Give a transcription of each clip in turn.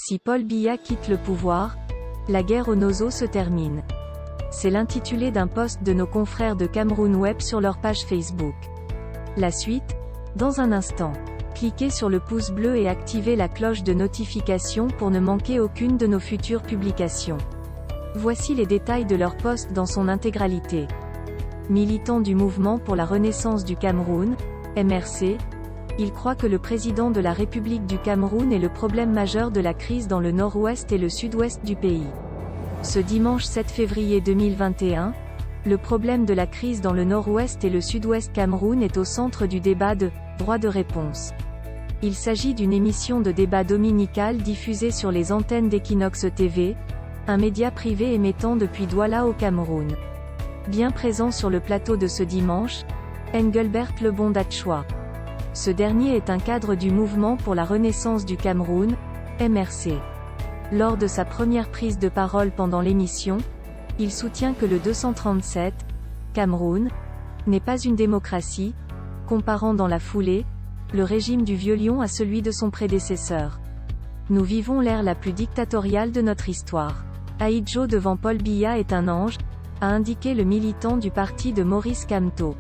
Si Paul Biya quitte le pouvoir, la guerre aux Nozo se termine. C'est l'intitulé d'un post de nos confrères de Cameroun Web sur leur page Facebook. La suite, dans un instant. Cliquez sur le pouce bleu et activez la cloche de notification pour ne manquer aucune de nos futures publications. Voici les détails de leur post dans son intégralité. Militant du Mouvement pour la Renaissance du Cameroun, MRC, il croit que le président de la République du Cameroun est le problème majeur de la crise dans le nord-ouest et le sud-ouest du pays. Ce dimanche 7 février 2021, le problème de la crise dans le nord-ouest et le sud-ouest Cameroun est au centre du débat de « droit de réponse ». Il s'agit d'une émission de débat dominicale diffusée sur les antennes d'Equinox TV, un média privé émettant depuis Douala au Cameroun. Bien présent sur le plateau de ce dimanche, Engelbert Lebondatchoua. Ce dernier est un cadre du Mouvement pour la Renaissance du Cameroun, MRC. Lors de sa première prise de parole pendant l'émission, il soutient que le 237, Cameroun, n'est pas une démocratie, comparant dans la foulée, le régime du Vieux Lion à celui de son prédécesseur. Nous vivons l'ère la plus dictatoriale de notre histoire. Aïdjo devant Paul Biya est un ange, a indiqué le militant du parti de Maurice Kamto.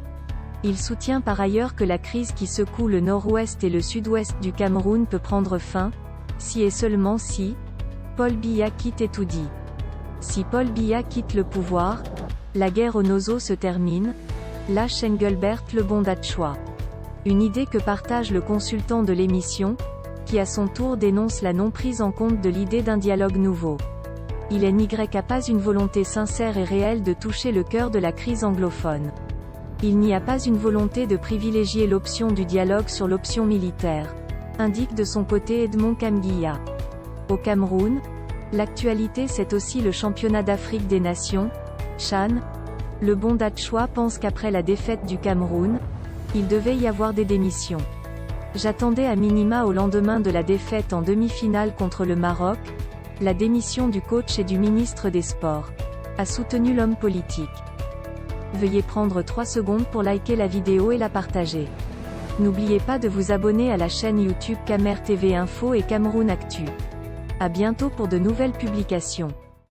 Il soutient par ailleurs que la crise qui secoue le nord-ouest et le sud-ouest du Cameroun peut prendre fin, si et seulement si, Paul Biya quitte et tout dit. Si Paul Biya quitte le pouvoir, la guerre aux Nozo se termine, lâche Engelbert Lebondatchoua. Une idée que partage le consultant de l'émission, qui à son tour dénonce la non-prise en compte de l'idée d'un dialogue nouveau. Il n'y a pas une volonté sincère et réelle de toucher le cœur de la crise anglophone. Il n'y a pas une volonté de privilégier l'option du dialogue sur l'option militaire, indique de son côté Edmond Kamgiya. Au Cameroun, l'actualité c'est aussi le championnat d'Afrique des Nations, CHAN. Lebondatchoua pense qu'après la défaite du Cameroun, il devait y avoir des démissions. J'attendais à minima au lendemain de la défaite en demi-finale contre le Maroc, la démission du coach et du ministre des Sports, a soutenu l'homme politique. Veuillez prendre 3 secondes pour liker la vidéo et la partager. N'oubliez pas de vous abonner à la chaîne YouTube Camer TV Info et Cameroun Actu. À bientôt pour de nouvelles publications.